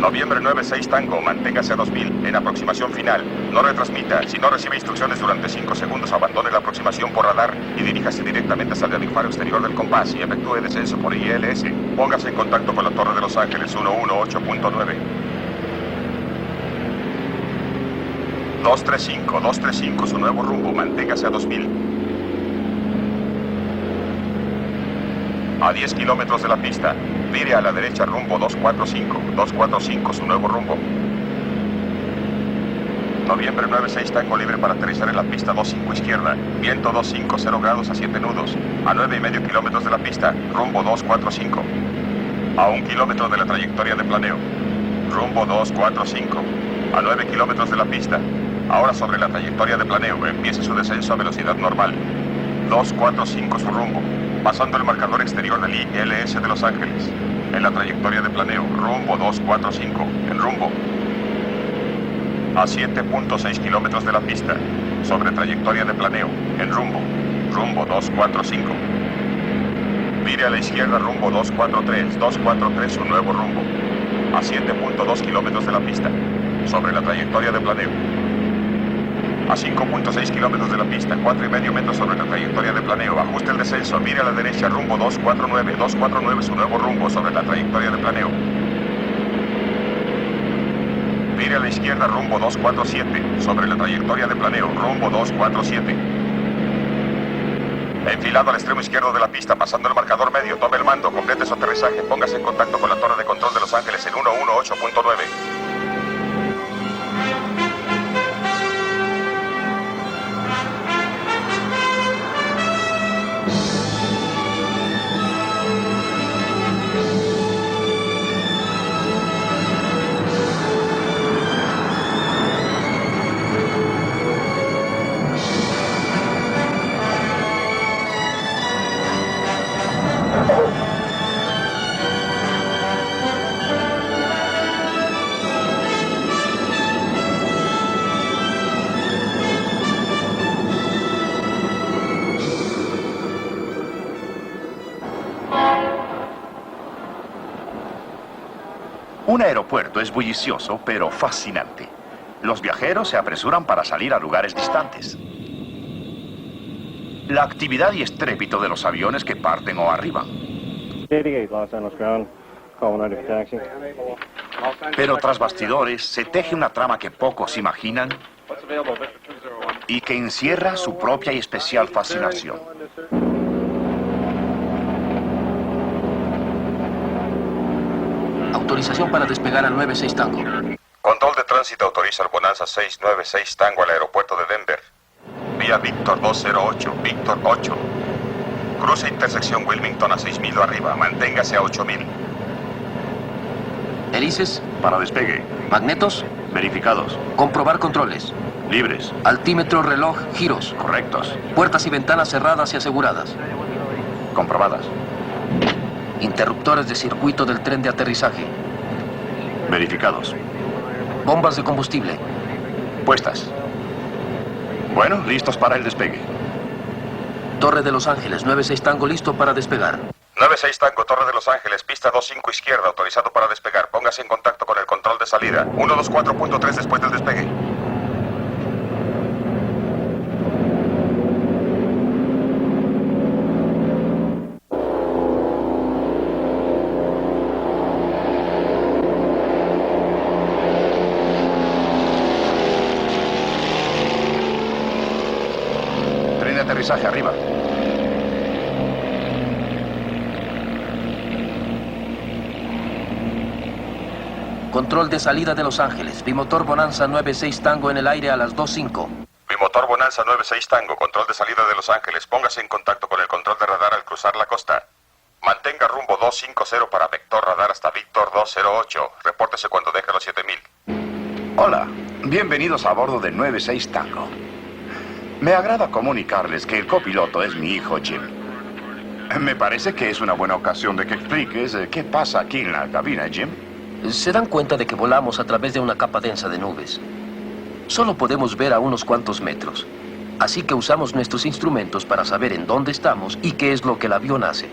Noviembre 96 Tango, manténgase a 2000 en aproximación final. No retransmita. Si no recibe instrucciones durante 5 segundos, abandone la aproximación por radar y diríjase directamente hacia el faro exterior del compás y efectúe descenso por ILS. Póngase en contacto con la Torre de Los Ángeles 118.9. 235, su nuevo rumbo, manténgase a 2000. A 10 kilómetros de la pista, vire a la derecha rumbo 245, su nuevo rumbo. Noviembre 96 Tango libre para aterrizar en la pista 25 izquierda, viento 250 grados a 7 nudos, a 9,5 kilómetros de la pista, rumbo 245. A 1 kilómetro de la trayectoria de planeo, rumbo 245, a 9 kilómetros de la pista. Ahora sobre la trayectoria de planeo, empiece su descenso a velocidad normal. 245 su rumbo, pasando el marcador exterior del ILS de Los Ángeles. En la trayectoria de planeo, rumbo 245, en rumbo. A 7.6 kilómetros de la pista, sobre trayectoria de planeo, en rumbo. Rumbo 245. Vire a la izquierda rumbo 243 su nuevo rumbo. A 7.2 kilómetros de la pista, sobre la trayectoria de planeo. A 5.6 kilómetros de la pista, 4,5 metros sobre la trayectoria de planeo. Ajuste el descenso, vire a la derecha rumbo 249 su nuevo rumbo sobre la trayectoria de planeo. Vire a la izquierda rumbo 247 sobre la trayectoria de planeo, rumbo 247. Enfilado al extremo izquierdo de la pista, pasando el marcador medio, tome el mando, complete su aterrizaje, póngase en contacto con la torre de control de Los Ángeles en 118.9. Un aeropuerto es bullicioso, pero fascinante. Los viajeros se apresuran para salir a lugares distantes. La actividad y estrépito de los aviones que parten o arriban. 88, Los Angeles ground, call 190 for taxi. Pero tras bastidores se teje una trama que pocos imaginan y que encierra su propia y especial fascinación. Autorización para despegar al 96 Tango. Control de tránsito autoriza al Bonanza 696 Tango al aeropuerto de Denver. Vía Víctor 208, Víctor 8. Cruce intersección Wilmington a 6,000 arriba, manténgase a 8,000. Hélices. Para despegue. Magnetos. Verificados. Comprobar controles. Libres. Altímetro, reloj, giros. Correctos. Puertas y ventanas cerradas y aseguradas. Comprobadas. Interruptores de circuito del tren de aterrizaje. Verificados. Bombas de combustible. Puestas. Bueno, listos para el despegue. Torre de Los Ángeles, 96 Tango listo para despegar. 96 Tango, Torre de Los Ángeles, pista 25 izquierda, autorizado para despegar. Póngase en contacto con el control de salida. 124.3 después del despegue. Tren de aterrizaje arriba. Control de salida de Los Ángeles. Bimotor Bonanza 96 Tango en el aire a las 2:05. Bimotor Bonanza 96 Tango, control de salida de Los Ángeles. Póngase en contacto con el control de radar al cruzar la costa. Mantenga rumbo 250 para vector radar hasta Víctor 208. Repórtese cuando deje los 7,000. Hola, bienvenidos a bordo de 96 Tango. Me agrada comunicarles que el copiloto es mi hijo Jim. Me parece que es una buena ocasión de que expliques qué pasa aquí en la cabina, Jim. Se dan cuenta de que volamos a través de una capa densa de nubes. Solo podemos ver a unos cuantos metros. Así que usamos nuestros instrumentos para saber en dónde estamos y qué es lo que el avión hace.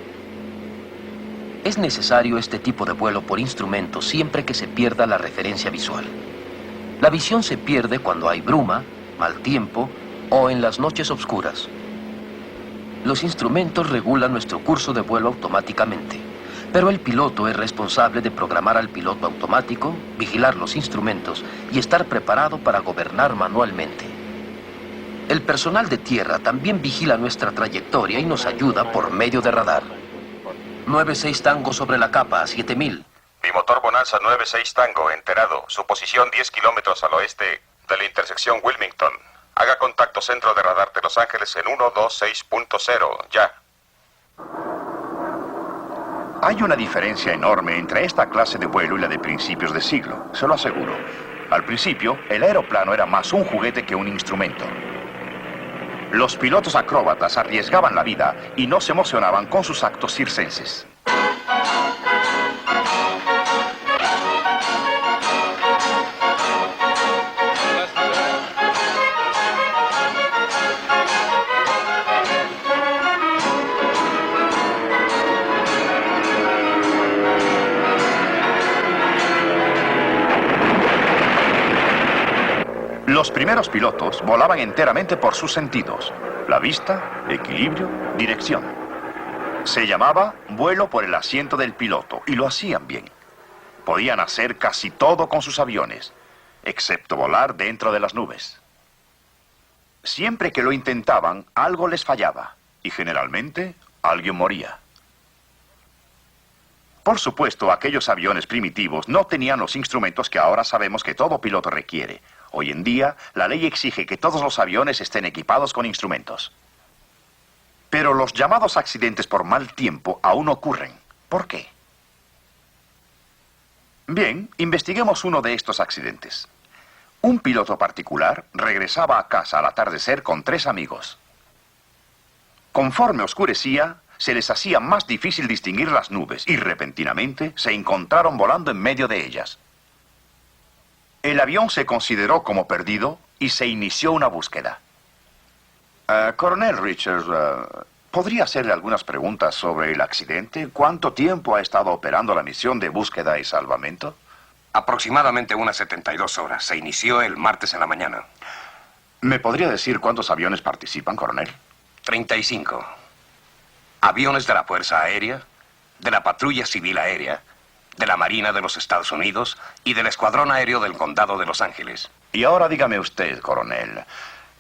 Es necesario este tipo de vuelo por instrumento siempre que se pierda la referencia visual. La visión se pierde cuando hay bruma, mal tiempo o en las noches oscuras. Los instrumentos regulan nuestro curso de vuelo automáticamente, pero el piloto es responsable de programar al piloto automático, vigilar los instrumentos y estar preparado para gobernar manualmente. El personal de tierra también vigila nuestra trayectoria y nos ayuda por medio de radar. 96 Tango sobre la capa, a 7000. Bimotor Bonanza 96 Tango, enterado. Su posición 10 kilómetros al oeste de la intersección Wilmington. Haga contacto centro de radar de Los Ángeles en 126.0, ya. Hay una diferencia enorme entre esta clase de vuelo y la de principios de siglo, se lo aseguro. Al principio, el aeroplano era más un juguete que un instrumento. Los pilotos acróbatas arriesgaban la vida y no se emocionaban con sus actos circenses. Los primeros pilotos volaban enteramente por sus sentidos: la vista, equilibrio, dirección. Se llamaba vuelo por el asiento del piloto y lo hacían bien. Podían hacer casi todo con sus aviones, excepto volar dentro de las nubes. Siempre que lo intentaban, algo les fallaba y generalmente alguien moría. Por supuesto, aquellos aviones primitivos no tenían los instrumentos que ahora sabemos que todo piloto requiere. Hoy en día, la ley exige que todos los aviones estén equipados con instrumentos. Pero los llamados accidentes por mal tiempo aún ocurren. ¿Por qué? Bien, investiguemos uno de estos accidentes. Un piloto particular regresaba a casa al atardecer con 3 amigos. Conforme oscurecía, se les hacía más difícil distinguir las nubes y repentinamente se encontraron volando en medio de ellas. El avión se consideró como perdido y se inició una búsqueda. Coronel Richards, ¿podría hacerle algunas preguntas sobre el accidente? ¿Cuánto tiempo ha estado operando la misión de búsqueda y salvamento? Aproximadamente unas 72 horas. Se inició el martes en la mañana. ¿Me podría decir cuántos aviones participan, coronel? 35. Aviones de la Fuerza Aérea, de la Patrulla Civil Aérea, de la Marina de los Estados Unidos y del Escuadrón Aéreo del Condado de Los Ángeles. Y ahora dígame usted, coronel,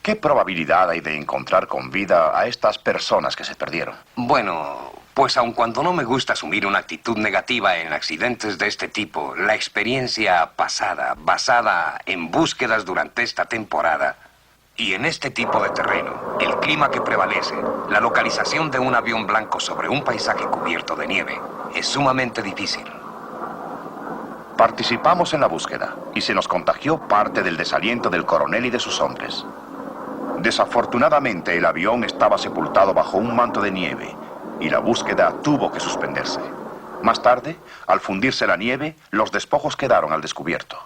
¿qué probabilidad hay de encontrar con vida a estas personas que se perdieron? Bueno, pues aun cuando no me gusta asumir una actitud negativa en accidentes de este tipo, la experiencia pasada, basada en búsquedas durante esta temporada y en este tipo de terreno, el clima que prevalece, la localización de un avión blanco sobre un paisaje cubierto de nieve, es sumamente difícil. Participamos en la búsqueda y se nos contagió parte del desaliento del coronel y de sus hombres. Desafortunadamente, el avión estaba sepultado bajo un manto de nieve y la búsqueda tuvo que suspenderse. Más tarde, al fundirse la nieve, los despojos quedaron al descubierto.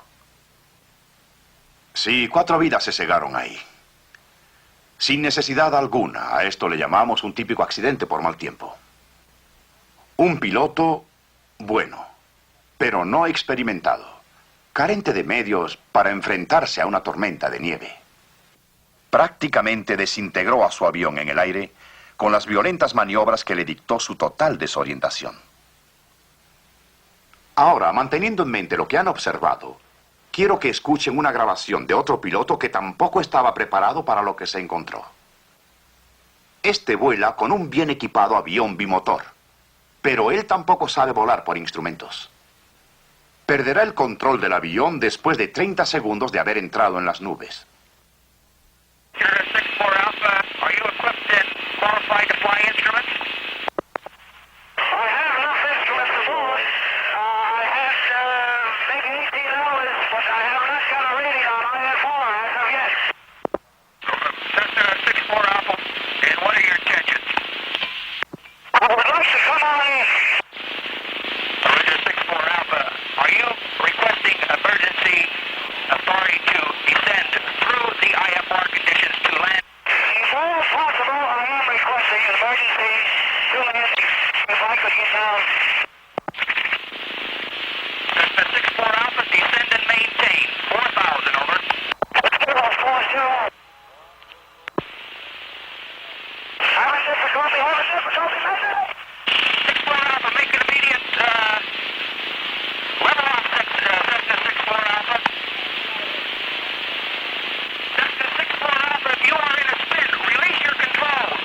Sí, 4 vidas se cegaron ahí. Sin necesidad alguna, a esto le llamamos un típico accidente por mal tiempo. Un piloto bueno, pero no experimentado, carente de medios para enfrentarse a una tormenta de nieve. Prácticamente desintegró a su avión en el aire con las violentas maniobras que le dictó su total desorientación. Ahora, manteniendo en mente lo que han observado, quiero que escuchen una grabación de otro piloto que tampoco estaba preparado para lo que se encontró. Este vuela con un bien equipado avión bimotor, pero él tampoco sabe volar por instrumentos. Perderá el control del avión después de 30 segundos de haber entrado en las nubes. Sierra 64 Alpha, are you equipped and qualified to fly instruments? I have enough instruments to fly. I had maybe 18 hours, but I have not got a reading on IFR as of yet. Cessna 64 Alpha, and what are your intentions? I would like to come on in. Roger 64 Alpha, are you requesting emergency authority to descend through the IFR conditions to land? If all possible, I am requesting emergency to land if I could get down. Cessna 6-4 Alpha, descend and maintain. 4,000, over. 4-0. Have a difficulty, Cessna. 6-4 Alpha, make an immediate, level off, Cessna 6-4 Alpha. Cessna 6-4 Alpha, if you are in a spin, release your controls.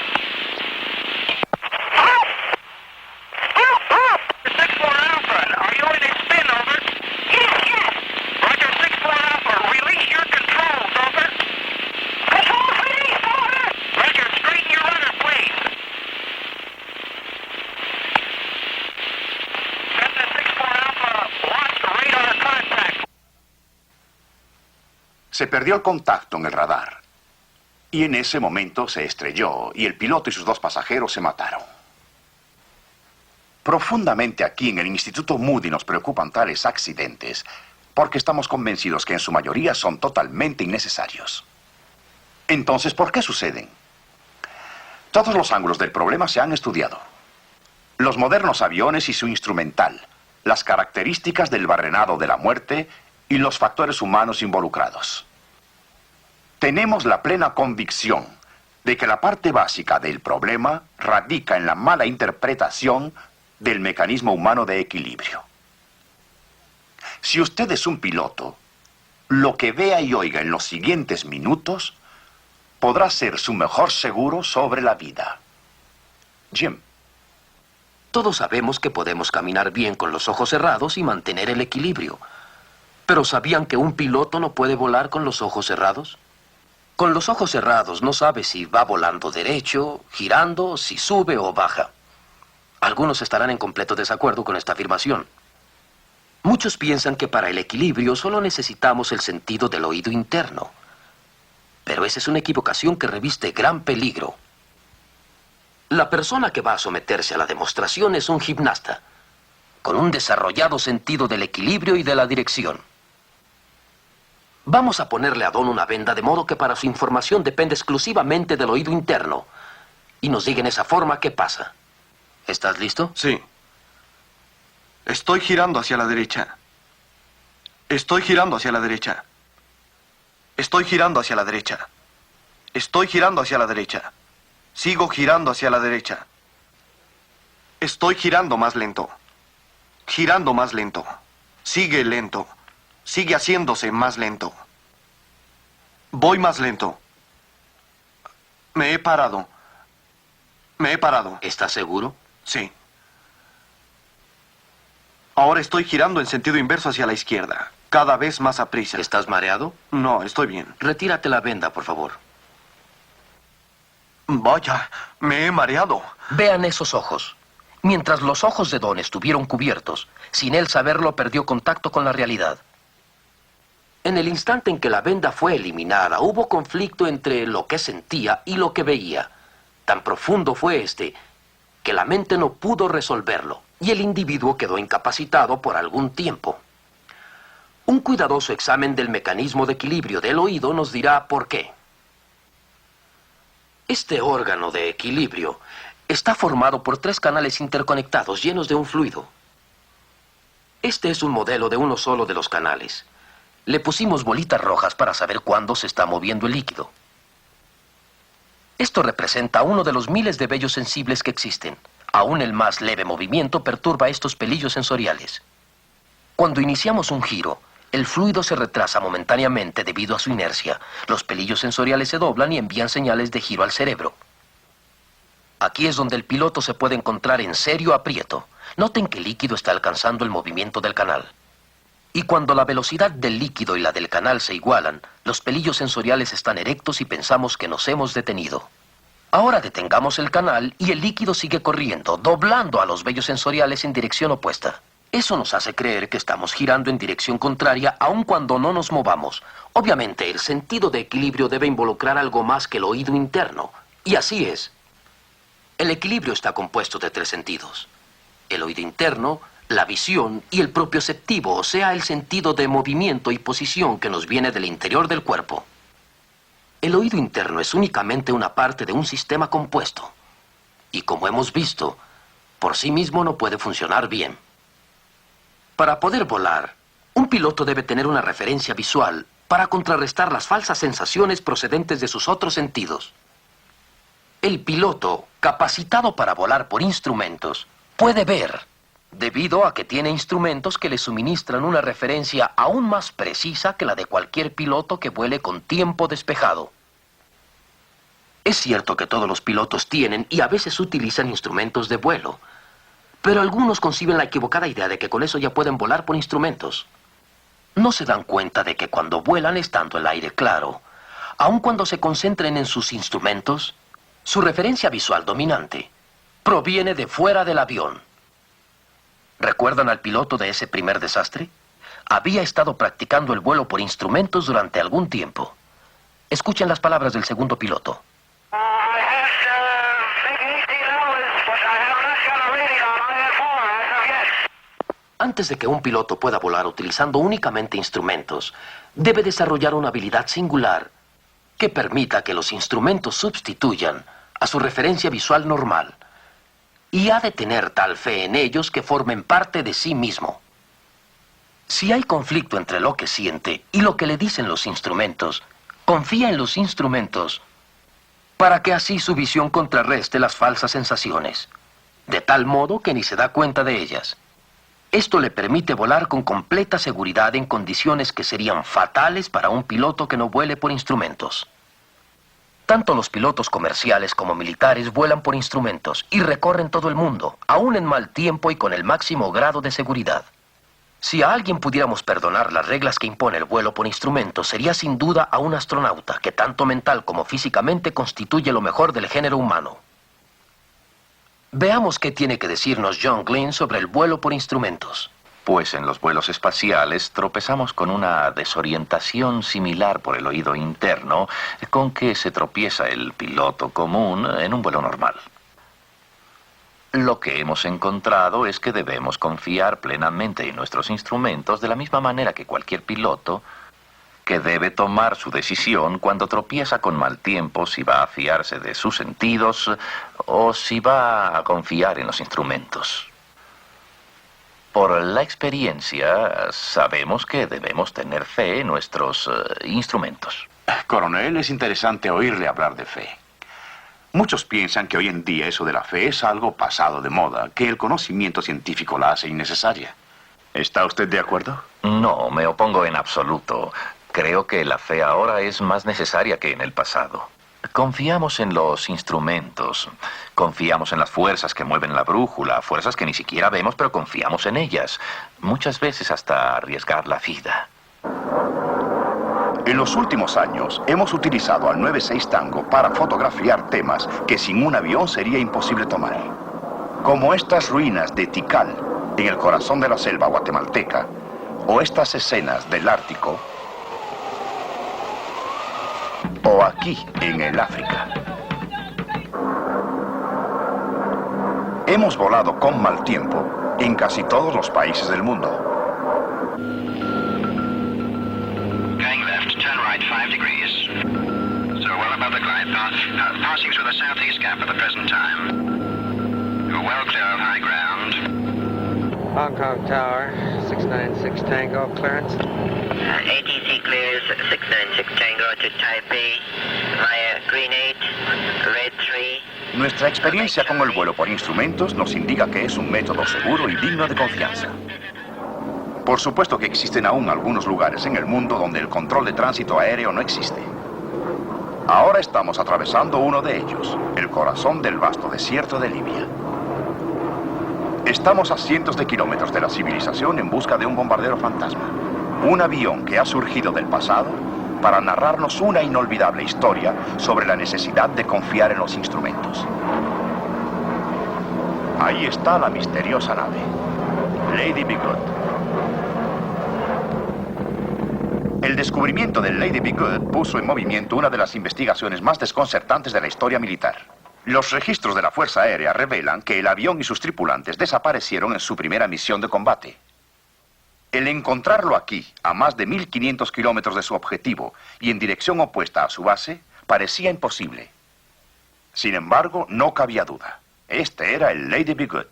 6-4 Alpha, are you in a spin, over? Yes. Roger, 6-4 Alpha, release your controls, over. Controls released, over. Roger, straighten your rudder, please. Cessna 6-4 Alpha, lost radar contact. Se perdió el contacto en el radar. Y en ese momento se estrelló y el piloto y sus 2 pasajeros se mataron. Profundamente aquí en el Instituto Moody nos preocupan tales accidentes porque estamos convencidos que en su mayoría son totalmente innecesarios. Entonces, ¿por qué suceden? Todos los ángulos del problema se han estudiado. Los modernos aviones y su instrumental, las características del barrenado de la muerte y los factores humanos involucrados. Tenemos la plena convicción de que la parte básica del problema radica en la mala interpretación del mecanismo humano de equilibrio. Si usted es un piloto, lo que vea y oiga en los siguientes minutos podrá ser su mejor seguro sobre la vida. Jim. Todos sabemos que podemos caminar bien con los ojos cerrados y mantener el equilibrio. ¿Pero sabían que un piloto no puede volar con los ojos cerrados? Con los ojos cerrados no sabe si va volando derecho, girando, si sube o baja. Algunos estarán en completo desacuerdo con esta afirmación. Muchos piensan que para el equilibrio solo necesitamos el sentido del oído interno. Pero esa es una equivocación que reviste gran peligro. La persona que va a someterse a la demostración es un gimnasta, con un desarrollado sentido del equilibrio y de la dirección. Vamos a ponerle a Don una venda de modo que para su información depende exclusivamente del oído interno. Y nos diga en esa forma qué pasa. ¿Estás listo? Sí. Estoy girando hacia la derecha. Estoy girando hacia la derecha. Estoy girando hacia la derecha. Estoy girando hacia la derecha. Sigo girando hacia la derecha. Estoy girando más lento. Girando más lento. Sigue lento. Sigue haciéndose más lento. Voy más lento. Me he parado. Me he parado. ¿Estás seguro? Sí. Ahora estoy girando en sentido inverso hacia la izquierda. Cada vez más aprisa. ¿Estás mareado? No, estoy bien. Retírate la venda, por favor. Vaya, me he mareado. Vean esos ojos. Mientras los ojos de Don estuvieron cubiertos, sin él saberlo, perdió contacto con la realidad. En el instante en que la venda fue eliminada, hubo conflicto entre lo que sentía y lo que veía. Tan profundo fue este, que la mente no pudo resolverlo, y el individuo quedó incapacitado por algún tiempo. Un cuidadoso examen del mecanismo de equilibrio del oído nos dirá por qué. Este órgano de equilibrio está formado por 3 canales interconectados llenos de un fluido. Este es un modelo de uno solo de los canales. Le pusimos bolitas rojas para saber cuándo se está moviendo el líquido. Esto representa uno de los miles de vellos sensibles que existen. Aún el más leve movimiento perturba estos pelillos sensoriales. Cuando iniciamos un giro, el fluido se retrasa momentáneamente debido a su inercia. Los pelillos sensoriales se doblan y envían señales de giro al cerebro. Aquí es donde el piloto se puede encontrar en serio aprieto. Noten que el líquido está alcanzando el movimiento del canal. Y cuando la velocidad del líquido y la del canal se igualan, los pelillos sensoriales están erectos y pensamos que nos hemos detenido. Ahora detengamos el canal y el líquido sigue corriendo, doblando a los vellos sensoriales en dirección opuesta. Eso nos hace creer que estamos girando en dirección contraria aun cuando no nos movamos. Obviamente, el sentido de equilibrio debe involucrar algo más que el oído interno. Y así es. El equilibrio está compuesto de 3 sentidos. El oído interno, la visión y el propioceptivo, o sea, el sentido de movimiento y posición que nos viene del interior del cuerpo. El oído interno es únicamente una parte de un sistema compuesto. Y como hemos visto, por sí mismo no puede funcionar bien. Para poder volar, Un piloto debe tener una referencia visual para contrarrestar las falsas sensaciones procedentes de sus otros sentidos. El piloto, capacitado para volar por instrumentos, puede ver, debido a que tiene instrumentos que le suministran una referencia aún más precisa que la de cualquier piloto que vuele con tiempo despejado. Es cierto que todos los pilotos tienen y a veces utilizan instrumentos de vuelo, pero algunos conciben la equivocada idea de que con eso ya pueden volar por instrumentos. No se dan cuenta de que cuando vuelan estando el aire claro, aun cuando se concentren en sus instrumentos, su referencia visual dominante proviene de fuera del avión. ¿Recuerdan al piloto de ese primer desastre? Había estado practicando el vuelo por instrumentos durante algún tiempo. Escuchen las palabras del segundo piloto. I had big 18 hours, but I have not got a rating on IFR as of yet. Antes de que un piloto pueda volar utilizando únicamente instrumentos, debe desarrollar una habilidad singular que permita que los instrumentos sustituyan a su referencia visual normal. Y ha de tener tal fe en ellos que formen parte de sí mismo. Si hay conflicto entre lo que siente y lo que le dicen los instrumentos, confía en los instrumentos para que así su visión contrarreste las falsas sensaciones, de tal modo que ni se da cuenta de ellas. Esto le permite volar con completa seguridad en condiciones que serían fatales para un piloto que no vuele por instrumentos. Tanto los pilotos comerciales como militares vuelan por instrumentos y recorren todo el mundo, aún en mal tiempo y con el máximo grado de seguridad. Si a alguien pudiéramos perdonar las reglas que impone el vuelo por instrumentos, sería sin duda a un astronauta, que tanto mental como físicamente constituye lo mejor del género humano. Veamos qué tiene que decirnos John Glenn sobre el vuelo por instrumentos. Pues en los vuelos espaciales tropezamos con una desorientación similar por el oído interno con que se tropieza el piloto común en un vuelo normal. Lo que hemos encontrado es que debemos confiar plenamente en nuestros instrumentos de la misma manera que cualquier piloto que debe tomar su decisión cuando tropieza con mal tiempo, si va a fiarse de sus sentidos o si va a confiar en los instrumentos. Por la experiencia, sabemos que debemos tener fe en nuestros instrumentos. Coronel, es interesante oírle hablar de fe. Muchos piensan que hoy en día eso de la fe es algo pasado de moda, que el conocimiento científico la hace innecesaria. ¿Está usted de acuerdo? No, me opongo en absoluto. Creo que la fe ahora es más necesaria que en el pasado. Confiamos en los instrumentos, confiamos en las fuerzas que mueven la brújula, fuerzas que ni siquiera vemos, pero confiamos en ellas, muchas veces hasta arriesgar la vida. En los últimos años hemos utilizado al 96 Tango para fotografiar temas que sin un avión sería imposible tomar. Como estas ruinas de Tikal, en el corazón de la selva guatemalteca, o estas escenas del Ártico, o aquí, en el África. Hemos volado con mal tiempo en casi todos los países del mundo. Going left, turn right 5 degrees. So well above the glide path, passing through the southeast gap at the present time. You're well clear of high ground. Hong Kong Tower, 696 Tango, clearance. ATC clears 696 Tango to Taipei via Green 8, Red 3. Nuestra experiencia con el vuelo por instrumentos nos indica que es un método seguro y digno de confianza. Por supuesto que existen aún algunos lugares en el mundo donde el control de tránsito aéreo no existe. Ahora estamos atravesando uno de ellos, el corazón del vasto desierto de Libia. Estamos a cientos de kilómetros de la civilización en busca de un bombardero fantasma. Un avión que ha surgido del pasado para narrarnos una inolvidable historia sobre la necesidad de confiar en los instrumentos. Ahí está la misteriosa nave, Lady Be Good. El descubrimiento del Lady Be Good puso en movimiento una de las investigaciones más desconcertantes de la historia militar. Los registros de la Fuerza Aérea revelan que el avión y sus tripulantes desaparecieron en su primera misión de combate. El encontrarlo aquí, a más de 1.500 kilómetros de su objetivo y en dirección opuesta a su base, parecía imposible. Sin embargo, no cabía duda. Este era el Lady Be Good.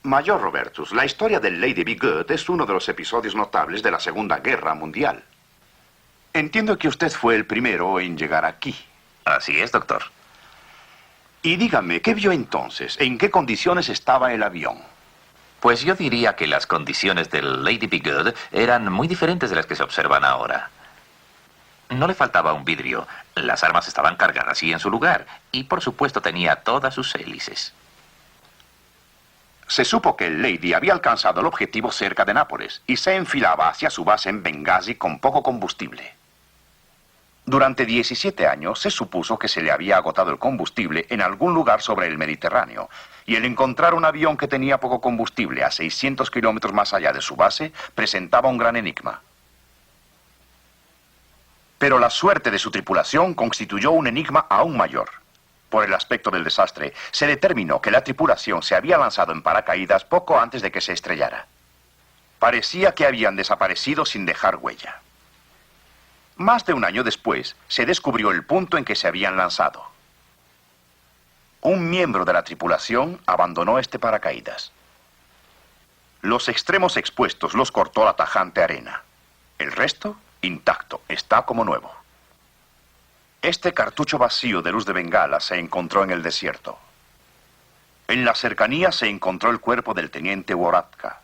Mayor Robertus, la historia del Lady Be Good es uno de los episodios notables de la Segunda Guerra Mundial. Entiendo que usted fue el primero en llegar aquí. Así es, doctor. Y dígame, ¿qué vio entonces? ¿En qué condiciones estaba el avión? Pues yo diría que las condiciones del Lady Be Good eran muy diferentes de las que se observan ahora. No le faltaba un vidrio, las armas estaban cargadas y en su lugar, y por supuesto tenía todas sus hélices. Se supo que el Lady había alcanzado el objetivo cerca de Nápoles y se enfilaba hacia su base en Bengasi con poco combustible. Durante 17 años se supuso que se le había agotado el combustible en algún lugar sobre el Mediterráneo, y el encontrar un avión que tenía poco combustible a 600 kilómetros más allá de su base presentaba un gran enigma. Pero la suerte de su tripulación constituyó un enigma aún mayor. Por el aspecto del desastre, se determinó que la tripulación se había lanzado en paracaídas poco antes de que se estrellara. Parecía que habían desaparecido sin dejar huella. Más de un año después, se descubrió el punto en que se habían lanzado. Un miembro de la tripulación abandonó este paracaídas. Los extremos expuestos los cortó la tajante arena. El resto, intacto, está como nuevo. Este cartucho vacío de luz de bengala se encontró en el desierto. En la cercanía se encontró el cuerpo del teniente Woratka.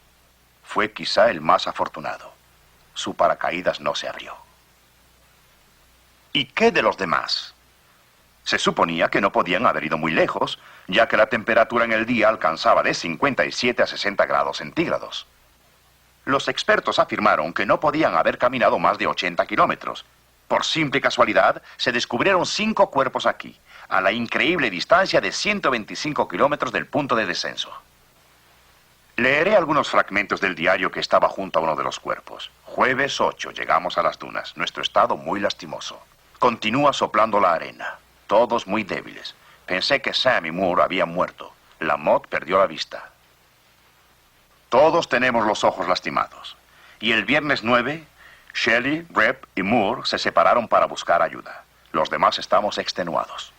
Fue quizá el más afortunado. Su paracaídas no se abrió. ¿Y qué de los demás? Se suponía que no podían haber ido muy lejos, ya que la temperatura en el día alcanzaba de 57 a 60 grados centígrados. Los expertos afirmaron que no podían haber caminado más de 80 kilómetros. Por simple casualidad, se descubrieron 5 cuerpos aquí, a la increíble distancia de 125 kilómetros del punto de descenso. Leeré algunos fragmentos del diario que estaba junto a uno de los cuerpos. Jueves 8, llegamos a las dunas. Nuestro estado muy lastimoso. Continúa soplando la arena. Todos muy débiles. Pensé que Sam y Moore habían muerto. Lamotte perdió la vista. Todos tenemos los ojos lastimados. Y el viernes 9... Shelley, Rep y Moore se separaron para buscar ayuda. Los demás estamos extenuados.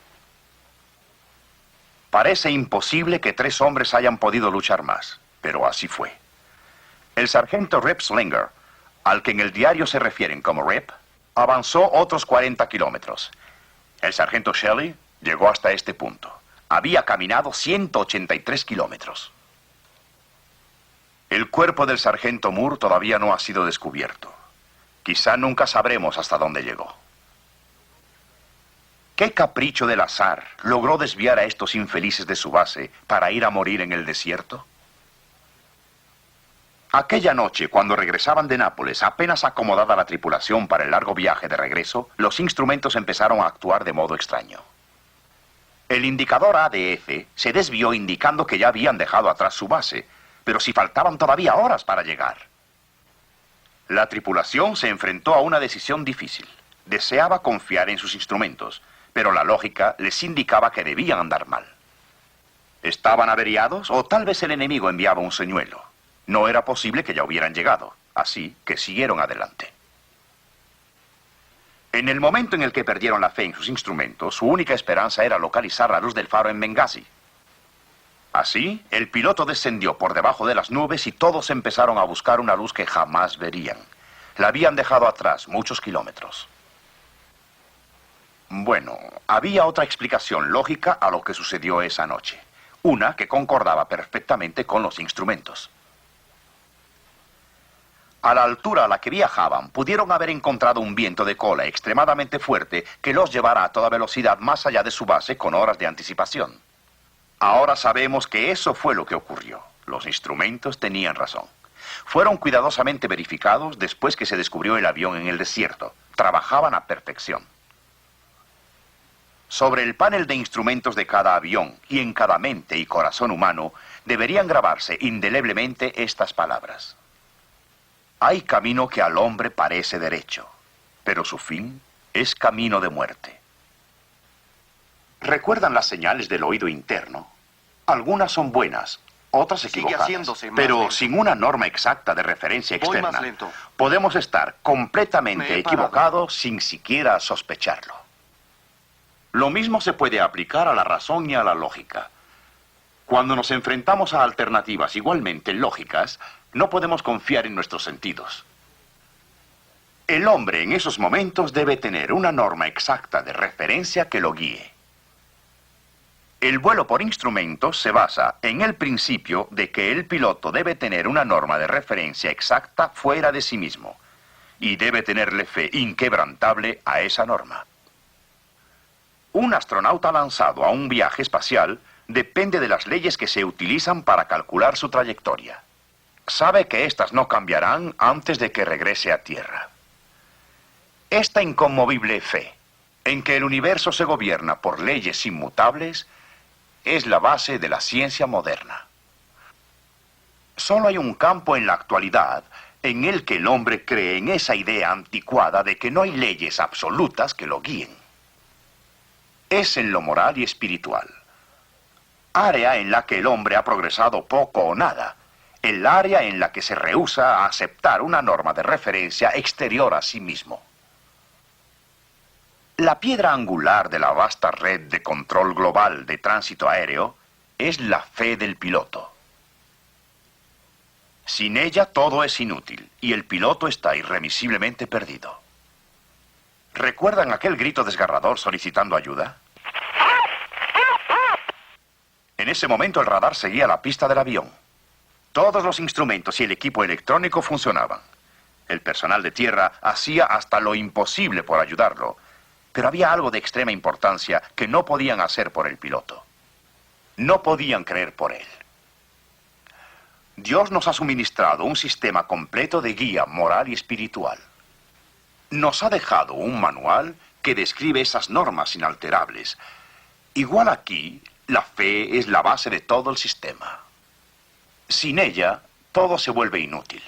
Parece imposible que 3 hombres hayan podido luchar más, pero así fue. El sargento Rep Slinger, al que en el diario se refieren como Rep, avanzó otros 40 kilómetros. El sargento Shelley llegó hasta este punto. Había caminado 183 kilómetros. El cuerpo del sargento Moore todavía no ha sido descubierto. Quizá nunca sabremos hasta dónde llegó. ¿Qué capricho del azar logró desviar a estos infelices de su base para ir a morir en el desierto? Aquella noche, cuando regresaban de Nápoles, apenas acomodada la tripulación para el largo viaje de regreso, los instrumentos empezaron a actuar de modo extraño. El indicador ADF se desvió indicando que ya habían dejado atrás su base, pero si faltaban todavía horas para llegar. La tripulación se enfrentó a una decisión difícil. Deseaba confiar en sus instrumentos, pero la lógica les indicaba que debían andar mal. ¿Estaban averiados o tal vez el enemigo enviaba un señuelo? No era posible que ya hubieran llegado, así que siguieron adelante. En el momento en el que perdieron la fe en sus instrumentos, su única esperanza era localizar la luz del faro en Bengasi. Así, el piloto descendió por debajo de las nubes y todos empezaron a buscar una luz que jamás verían. La habían dejado atrás muchos kilómetros. Bueno, había otra explicación lógica a lo que sucedió esa noche. Una que concordaba perfectamente con los instrumentos. A la altura a la que viajaban, pudieron haber encontrado un viento de cola extremadamente fuerte que los llevara a toda velocidad más allá de su base con horas de anticipación. Ahora sabemos que eso fue lo que ocurrió. Los instrumentos tenían razón. Fueron cuidadosamente verificados después que se descubrió el avión en el desierto. Trabajaban a perfección. Sobre el panel de instrumentos de cada avión y en cada mente y corazón humano deberían grabarse indeleblemente estas palabras. Hay camino que al hombre parece derecho, pero su fin es camino de muerte. ¿Recuerdan las señales del oído interno? Algunas son buenas, otras equivocadas. Pero sin una norma exacta de referencia externa, podemos estar completamente equivocados sin siquiera sospecharlo. Lo mismo se puede aplicar a la razón y a la lógica. Cuando nos enfrentamos a alternativas igualmente lógicas, no podemos confiar en nuestros sentidos. El hombre en esos momentos debe tener una norma exacta de referencia que lo guíe. El vuelo por instrumentos se basa en el principio de que el piloto debe tener una norma de referencia exacta fuera de sí mismo y debe tenerle fe inquebrantable a esa norma. Un astronauta lanzado a un viaje espacial depende de las leyes que se utilizan para calcular su trayectoria. Sabe que éstas no cambiarán antes de que regrese a Tierra. Esta inconmovible fe en que el universo se gobierna por leyes inmutables es la base de la ciencia moderna. Solo hay un campo en la actualidad en el que el hombre cree en esa idea anticuada de que no hay leyes absolutas que lo guíen. Es en lo moral y espiritual. Área en la que el hombre ha progresado poco o nada. El área en la que se rehúsa a aceptar una norma de referencia exterior a sí mismo. La piedra angular de la vasta red de control global de tránsito aéreo es la fe del piloto. Sin ella todo es inútil y el piloto está irremisiblemente perdido. ¿Recuerdan aquel grito desgarrador solicitando ayuda? En ese momento el radar seguía la pista del avión. Todos los instrumentos y el equipo electrónico funcionaban. El personal de tierra hacía hasta lo imposible por ayudarlo. Pero había algo de extrema importancia que no podían hacer por el piloto. No podían creer por él. Dios nos ha suministrado un sistema completo de guía moral y espiritual. Nos ha dejado un manual que describe esas normas inalterables. Igual aquí, la fe es la base de todo el sistema. Sin ella, todo se vuelve inútil.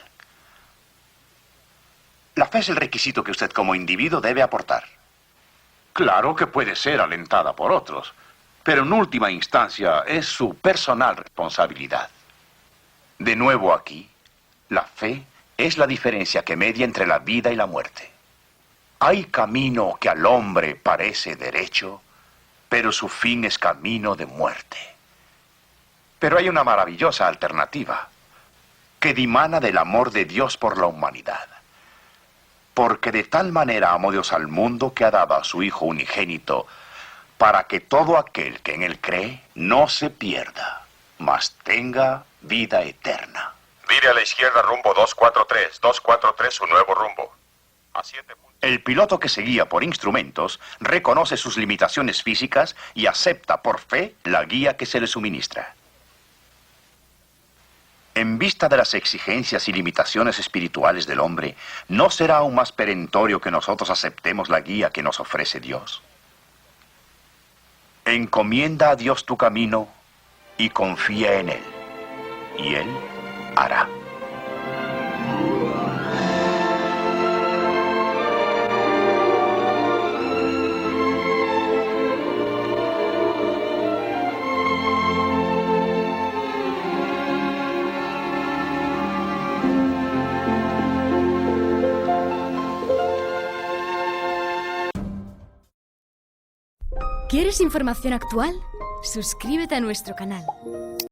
La fe es el requisito que usted como individuo debe aportar. Claro que puede ser alentada por otros, pero en última instancia es su personal responsabilidad. De nuevo aquí, la fe es la diferencia que media entre la vida y la muerte. Hay camino que al hombre parece derecho, pero su fin es camino de muerte. Pero hay una maravillosa alternativa, que dimana del amor de Dios por la humanidad. Porque de tal manera amó Dios al mundo que ha dado a su Hijo unigénito, para que todo aquel que en él cree no se pierda, mas tenga vida eterna. Vire a la izquierda rumbo 243. 243, su nuevo rumbo. A 7 puntos. El piloto que se guía por instrumentos reconoce sus limitaciones físicas y acepta por fe la guía que se le suministra. En vista de las exigencias y limitaciones espirituales del hombre, ¿no será aún más perentorio que nosotros aceptemos la guía que nos ofrece Dios? Encomienda a Dios tu camino y confía en Él, y Él hará. ¿Quieres información actual? Suscríbete a nuestro canal.